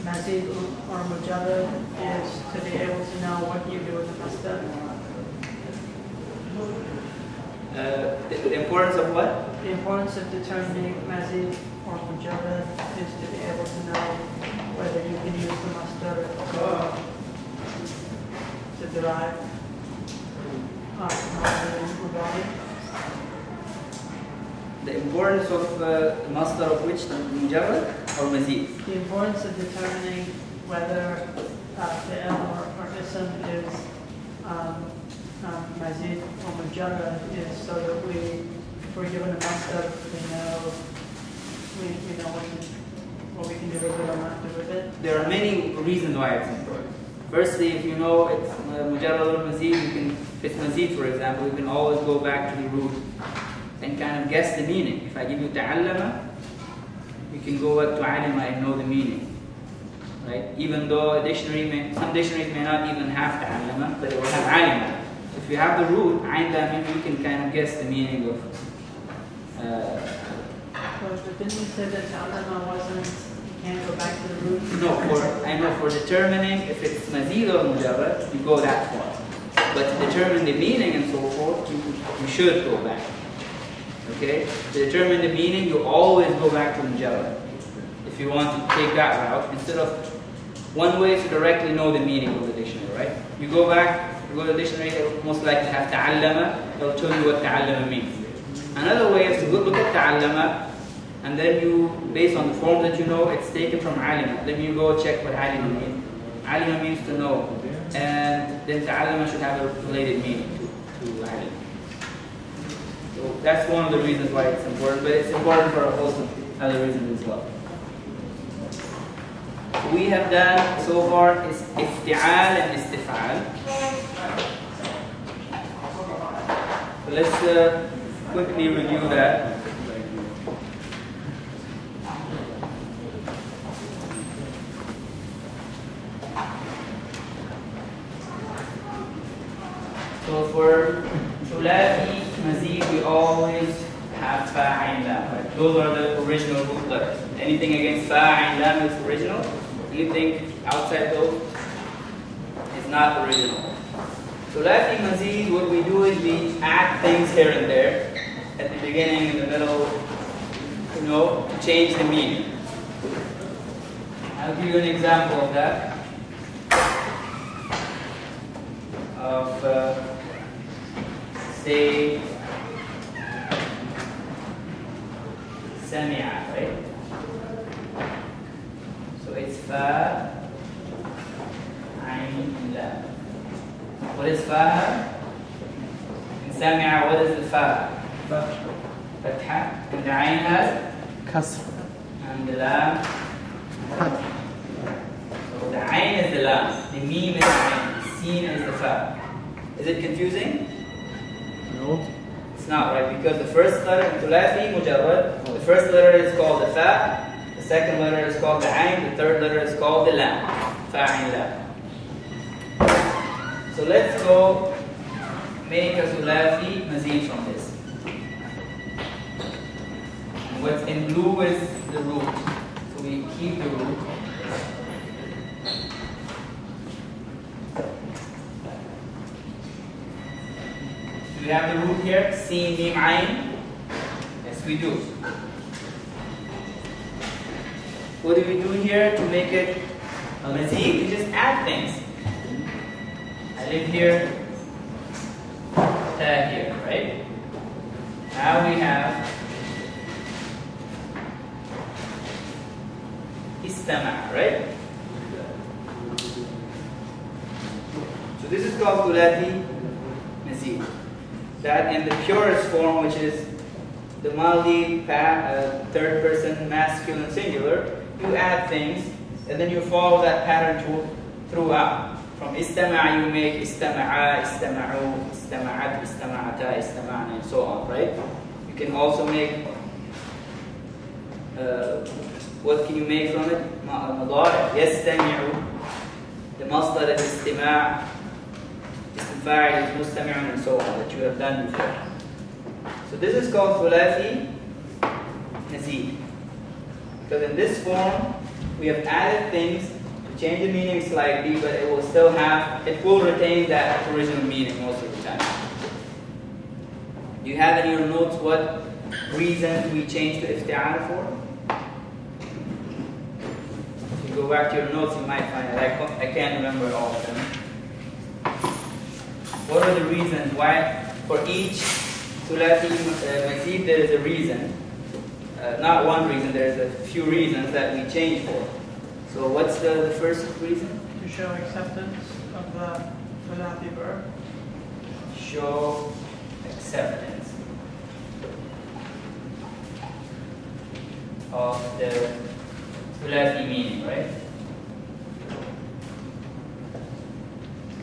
mazid or mujarrad is to be able to know what you do with the masdar. The importance of what? The importance of determining mazid or mujarrad is to be able to know whether you can use the masdar to derive The importance of masdar of which? Mujarrad or mazid? The importance of determining whether fi'l or ism is mazid or mujarrad is so that if we're given a masdar, we know what we can do with it or not do with it. There are many reasons why it's important. Firstly, if you know it's mujarrad or mazid, if it's mazid, for example, you can always go back to the root and kind of guess the meaning. If I give you ta'allama, you can go back to alima and know the meaning. Right? Even though some dictionaries may not even have ta'allama, but it will have alima. If you have the root, ayn lam mim, you can kind of guess the meaning of. But didn't you say that ta'allama wasn't, you can't go back to the root? No, for determining if it's mazid or mujarrad, you go that far. But to determine the meaning and so forth, you should go back. Okay? To determine the meaning, you always go back to mujarrad. If you want to take that route, instead of one way to directly know the meaning of the dictionary, right? You go back, you go to the dictionary, it will most likely have ta'allama, it will tell you what ta'allama means. Another way is to look at ta'allama, and then you, based on the form that you know, it's taken from alima. Then you go check what alima means. Alima means to know, and then ta'allama should have a related meaning to alima. So that's one of the reasons why it's important, but it's important for a host of other reasons as well. We have done so far is ifti'al and istif'al. So let's quickly review that. So for thulathi, mazid, we always have fa, ayn, lam. Right? Those are the original root letters. Anything against fa, ayn, lam is original. Anything outside those is not original. Thulathi, mazid, what we do is we add things here and there, at the beginning, in the middle, to change the meaning. I'll give you an example of that. Say sami'a, right? So it's fa, ayn, lam. What is fa? In sami'a, what is the fa? Fatha. And the ayn has? Kasr. And the lam? So the ayn is the lam, the mim is the ayn, the sin is the fa. Is it confusing? No. It's not, right? Because the first letter in thulathi, mujarrad, the first letter is called the fa, the second letter is called the ayn, the third letter is called the lam. Fa, ayn, lam. So let's go make a thulathi mazid from this. And what's in blue is the root. So we keep the root. Do we have the root here? Sin, mim, ayn? Yes, we do. What do we do here to make it a mazid? We just add things. I live here, ta here, right? Now we have istama, right? So this is called thulathi mazid. That in the purest form, which is the madi, third person, masculine, singular, you add things, and then you follow that pattern throughout. From istama'a you make istama'a, istama'u, istama'at, istama'ata, istama'na, and so on, right? You can also make, what can you make from it? Madari, yastami'u, the masdar is istima', istifa'il is mustami'un, and so on, that you have done before. So this is called thulathi mazid. Because in this form, we have added things to change the meaning slightly, but it will retain that original meaning most of the time. Do you have in your notes what reason we changed to ifti'al for? If you go back to your notes, you might find it. I can't remember all of them. What are the reasons why for each thulathi mazid there is a reason? Not one reason, there's a few reasons that we change for. So what's the first reason? To show acceptance of the thulathi verb. Show acceptance of the thulathi meaning, right?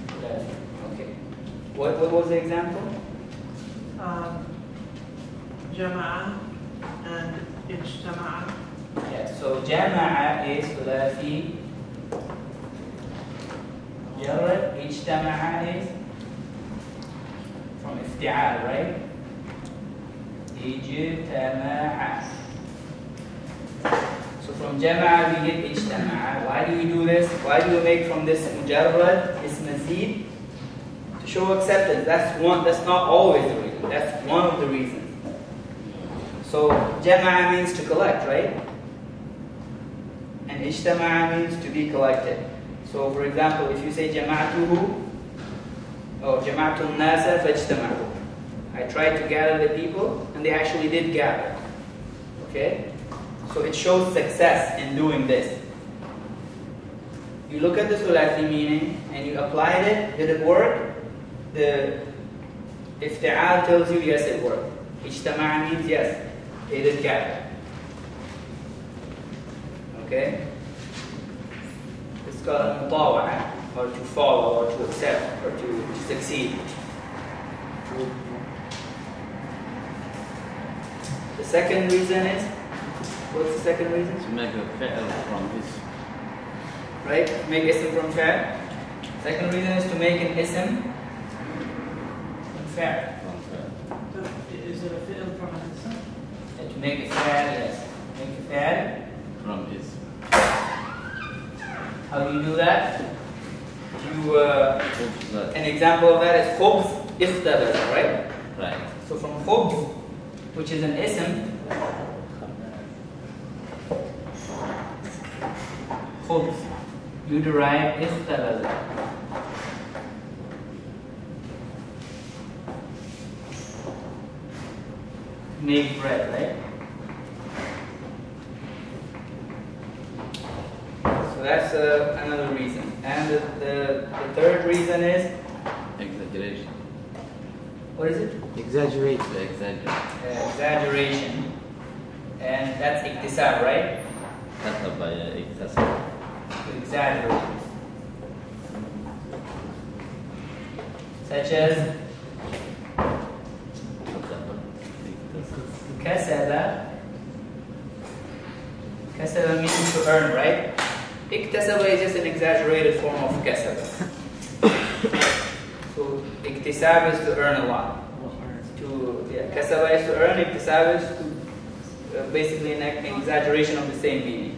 Thulathi. Okay. What was the example? Jama'a and ijtama'a. Yeah, so jama'a is thulathi jarrad, ijtama'a is from ifti'al, right? Ijtama'a. So from jama'a we get ijtama'a. Why do we do this? Why do we make from this mujarrad is mazid? To show acceptance. That's not always the reason. That's one of the reasons. So jama'a means to collect, right? And ijtama'a means to be collected. So for example, if you say jama'atuhu or jama'atun nasa fajtama'u, I tried to gather the people and they actually did gather. Okay? So it shows success in doing this. You look at the thulathi meaning and you applied it, did it work? The ifti'al tells you yes, it worked. Ijtama'a means yes, it did gather. Okay? It's called mutawa'a, or to follow, or to accept, or to succeed. The second reason is, what's the second reason? To make a fi'l from this. Right? Make ism from fi'l. Second reason is to make an ism from fi'l. Is it a fi'l from an ism? And to make a fi'l, yes. Make a fi'l From this. How do you do that? You, an example of that is khubz iftabasa, right? Right. So from khubz, which is an ism, khubz, you derive iftabasa. Make bread, right? So that's another reason. And the third reason is, Exaggeration. what is it? Exaggerate. Exaggerate. Exaggeration. And that's iktisab, right? That's by iktasab. To exaggerate. Such as kasaba. Kasaba means to earn, right? Iktasaba is just an exaggerated form of kasaba. So iktisab is to earn a lot. Kasaba is to earn, iktisab is to basically an exaggeration of the same meaning.